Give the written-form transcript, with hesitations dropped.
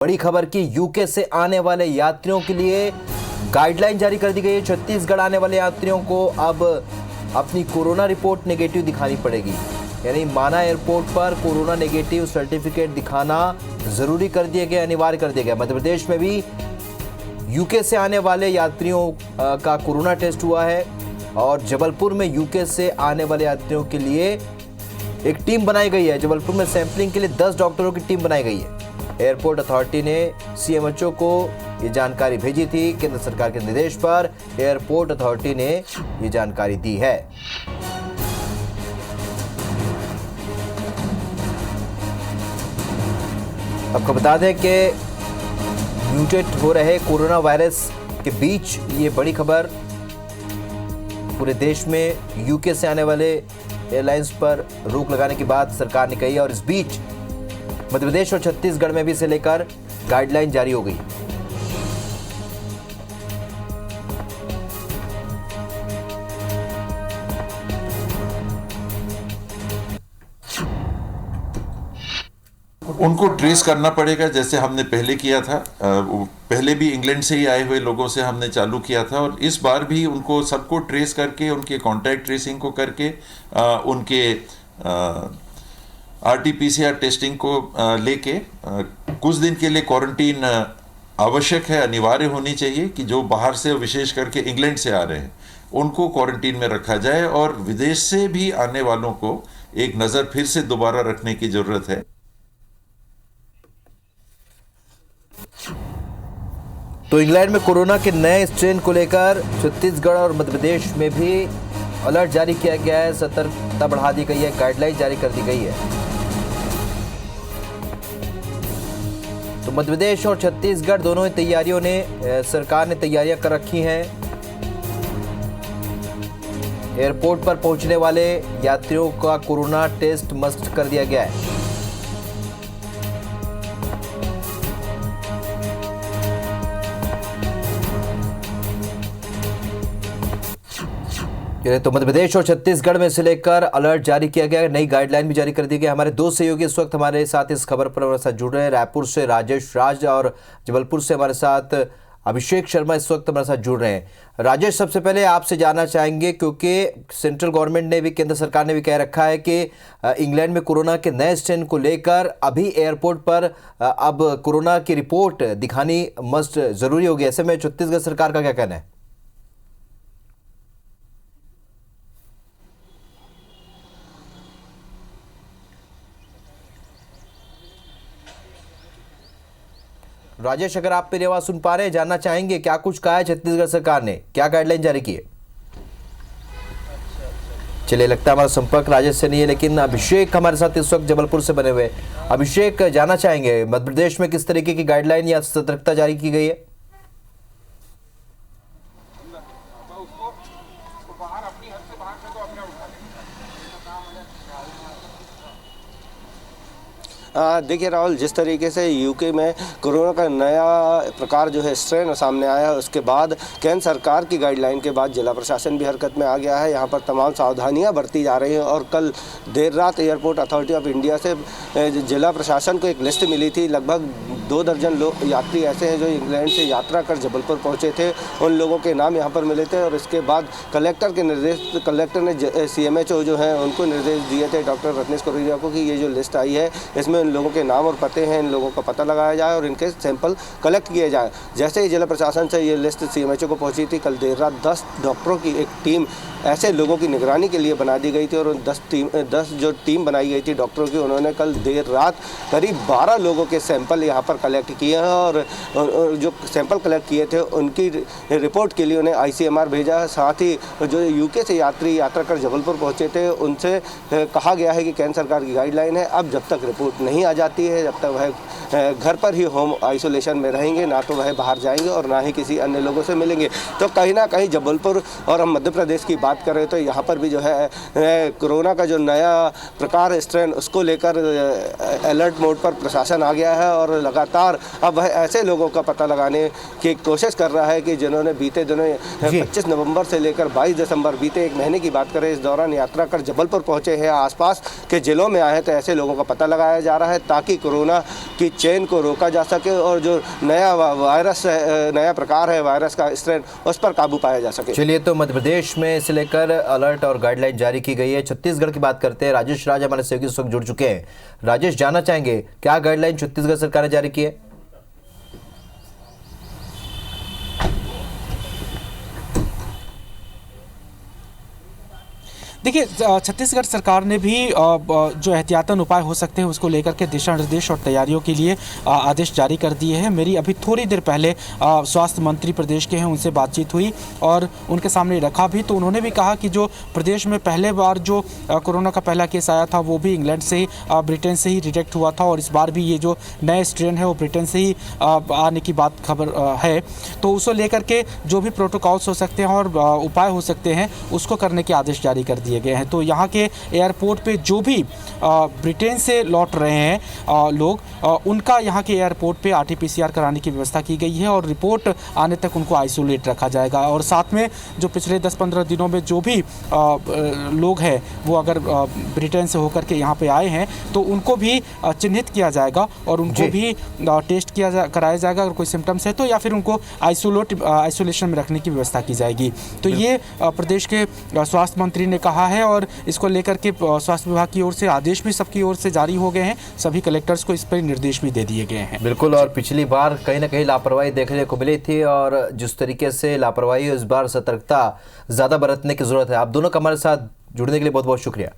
बड़ी खबर की यूके से आने वाले यात्रियों के लिए गाइडलाइन जारी कर दी गई है। छत्तीसगढ़ आने वाले यात्रियों को अब अपनी कोरोना रिपोर्ट नेगेटिव दिखानी पड़ेगी, यानी माना एयरपोर्ट पर कोरोना नेगेटिव सर्टिफिकेट दिखाना जरूरी कर दिया गया, अनिवार्य कर दिया गया। मध्य प्रदेश में भी यूके से आने वाले यात्रियों का कोरोना टेस्ट हुआ है और जबलपुर में यूके से आने वाले यात्रियों के लिए एक टीम बनाई गई है। जबलपुर में सैंपलिंग के लिए 10 डॉक्टरों की टीम बनाई गई है। एयरपोर्ट अथॉरिटी ने सीएमएचओ को ये जानकारी भेजी थी। केंद्र सरकार के निर्देश पर एयरपोर्ट अथॉरिटी ने ये जानकारी दी है। आपको बता दें कि म्यूटेट हो रहे कोरोना वायरस के बीच ये बड़ी खबर पूरे देश में यूके से आने वाले एयरलाइंस पर रोक लगाने की बात सरकार ने कही है और इस बीच मध्य प्रदेश और छत्तीसगढ़ में भी इसे लेकर गाइडलाइन जारी हो गई। उनको ट्रेस करना पड़ेगा, जैसे हमने पहले किया था। पहले भी इंग्लैंड से ही आए हुए लोगों से हमने चालू किया था और इस बार भी उनको सबको ट्रेस करके, उनके कॉन्टैक्ट ट्रेसिंग को करके, उनके आरटीपीसीआर टेस्टिंग को लेके कुछ दिन के लिए क्वारंटीन आवश्यक है, अनिवार्य होनी चाहिए कि जो बाहर से, विशेष करके इंग्लैंड से आ रहे हैं, उनको क्वारंटीन में रखा जाए और विदेश से भी आने वालों को एक नज़र फिर से दोबारा रखने की ज़रूरत है। तो इंग्लैंड में कोरोना के नए स्ट्रेन को लेकर छत्तीसगढ़ और मध्य प्रदेश में भी अलर्ट जारी किया गया है, सतर्कता बढ़ा दी गई है, गाइडलाइन जारी कर दी गई है। तो मध्य प्रदेश और छत्तीसगढ़ दोनों ही तैयारियों ने, सरकार ने तैयारियां कर रखी हैं। एयरपोर्ट पर पहुंचने वाले यात्रियों का कोरोना टेस्ट मस्ट कर दिया गया है। तो मध्य प्रदेश और छत्तीसगढ़ में इसे लेकर अलर्ट जारी किया गया है, नई गाइडलाइन भी जारी कर दी गई। हमारे दो सहयोगी इस वक्त हमारे साथ इस खबर पर हमारे साथ जुड़ रहे हैं। रायपुर से राजेश राज और जबलपुर से हमारे साथ अभिषेक शर्मा इस वक्त हमारे साथ जुड़ रहे हैं। राजेश, सबसे पहले आपसे जानना चाहेंगे, क्योंकि सेंट्रल गवर्नमेंट ने भी, केंद्र सरकार ने भी कह रखा है कि इंग्लैंड में कोरोना के नए स्ट्रेन को लेकर अभी एयरपोर्ट पर अब कोरोना की रिपोर्ट दिखानी मस्ट जरूरी होगी। ऐसे में छत्तीसगढ़ सरकार का क्या कहना है? राजेश, अगर आप मेरी आवाज सुन पा रहे हैं, जानना चाहेंगे क्या कुछ कहा है छत्तीसगढ़ सरकार ने, क्या गाइडलाइन जारी की है? चलिए, लगता है हमारा संपर्क राजेश से नहीं है, लेकिन अभिषेक हमारे साथ इस वक्त जबलपुर से बने हुए। अभिषेक, जानना चाहेंगे मध्य प्रदेश में किस तरीके की गाइडलाइन या सतर्कता जारी की गई है? देखिए राहुल, जिस तरीके से यूके में कोरोना का नया प्रकार जो है स्ट्रेन सामने आया है, उसके बाद केंद्र सरकार की गाइडलाइन के बाद जिला प्रशासन भी हरकत में आ गया है। यहाँ पर तमाम सावधानियाँ बरती जा रही हैं और कल देर रात एयरपोर्ट अथॉरिटी ऑफ इंडिया से जिला प्रशासन को एक लिस्ट मिली थी। लगभग 2 दर्जन लोग यात्री ऐसे हैं जो इंग्लैंड से यात्रा कर जबलपुर पहुँचे थे। उन लोगों के नाम यहाँ पर मिले थे और इसके बाद कलेक्टर ने CMHO जो है उनको निर्देश दिए थे, डॉक्टर रत्नेश कोरेरिया को, कि ये जो लिस्ट आई है इसमें इन लोगों के नाम और पते हैं, इन लोगों का पता लगाया जाए और इनके सैंपल कलेक्ट किए जाए। जैसे ही जिला प्रशासन से ये लिस्ट CMHO को पहुंची थी, कल देर रात 10 डॉक्टरों की एक टीम ऐसे लोगों की निगरानी के लिए बना दी गई थी और उन 10 जो टीम बनाई गई थी डॉक्टरों की, उन्होंने कल देर रात करीब 12 लोगों के सैंपल यहाँ पर कलेक्ट किए हैं और जो सैंपल कलेक्ट किए थे उनकी रिपोर्ट के लिए उन्हें ICMR भेजा है। साथ ही जो यूके से यात्री यात्रा कर जबलपुर पहुँचे थे उनसे कहा गया है कि केंद्र सरकार की गाइडलाइन है, अब जब तक रिपोर्ट नहीं आ जाती है, जब तक वह घर पर ही होम आइसोलेशन में रहेंगे, ना तो वह बाहर जाएंगे और ना ही किसी अन्य लोगों से मिलेंगे। तो कहीं ना कहीं जबलपुर और हम मध्य प्रदेश की बात कर रहे तो यहाँ पर भी जो है कोरोना का जो नया प्रकार स्ट्रेन, उसको लेकर अलर्ट मोड पर प्रशासन आ गया है और लगातार अब वह ऐसे लोगों का पता लगाने की कोशिश कर रहा है कि जिन्होंने बीते दिनों 25 नवंबर से लेकर 22 दिसंबर, बीते एक महीने की बात करें, इस दौरान यात्रा कर जबलपुर पहुँचे हैं, आसपास के जिलों में आए हैं, तो ऐसे लोगों का पता लगाया जा जा रहा है ताकि कोरोना की चेन को रोका जा सके और जो नया वायरस है, नया प्रकार है वायरस का स्ट्रेन, उस पर काबू पाया जा सके। चलिए, तो मध्य प्रदेश में इसे लेकर अलर्ट और गाइडलाइन जारी की गई है। छत्तीसगढ़ की बात करते हैं। राजेश राज हमारे सहयोगी इस वक्त जुड़ चुके हैं। राजेश, जानना चाहेंगे क्या गाइडलाइन छत्तीसगढ़ सरकार ने जारी की है? देखिए, छत्तीसगढ़ सरकार ने भी जो एहतियातन उपाय हो सकते हैं उसको लेकर के दिशा निर्देश और तैयारियों के लिए आदेश जारी कर दिए हैं। मेरी अभी थोड़ी देर पहले स्वास्थ्य मंत्री प्रदेश के हैं, उनसे बातचीत हुई और उनके सामने रखा भी, तो उन्होंने भी कहा कि जो प्रदेश में पहले बार जो कोरोना का पहला केस आया था वो भी इंग्लैंड से ही, ब्रिटेन से ही डिटेक्ट हुआ था और इस बार भी ये जो नए स्ट्रेन है वो ब्रिटेन से ही आने की बात खबर है। तो उसको लेकर के जो भी प्रोटोकॉल्स हो सकते हैं और उपाय हो सकते हैं उसको करने के आदेश जारी कर दिए गए हैं। तो यहाँ के एयरपोर्ट पे जो भी ब्रिटेन से लौट रहे हैं लोग, उनका यहाँ के एयरपोर्ट पे RT-PCR कराने की व्यवस्था की गई है और रिपोर्ट आने तक उनको आइसोलेट रखा जाएगा। और साथ में जो पिछले 10-15 दिनों में जो भी लोग हैं वो अगर ब्रिटेन से होकर के यहाँ पे आए हैं तो उनको भी चिन्हित किया जाएगा और उनको भी टेस्ट कराया जाएगा अगर कोई सिम्टम्स है तो, या फिर उनको आइसोलेशन में रखने की व्यवस्था की जाएगी। तो ये प्रदेश के स्वास्थ्य मंत्री ने कहा है और इसको लेकर के स्वास्थ्य विभाग की ओर से आदेश भी सबकी ओर से जारी हो गए हैं। सभी कलेक्टर्स को इस पर निर्देश भी दे दिए गए हैं। बिल्कुल, और पिछली बार कहीं ना कहीं लापरवाही देखने को मिली थी और जिस तरीके से लापरवाही, इस बार सतर्कता ज़्यादा बरतने की जरूरत है। आप दोनों का हमारे साथ जुड़ने के लिए बहुत बहुत शुक्रिया।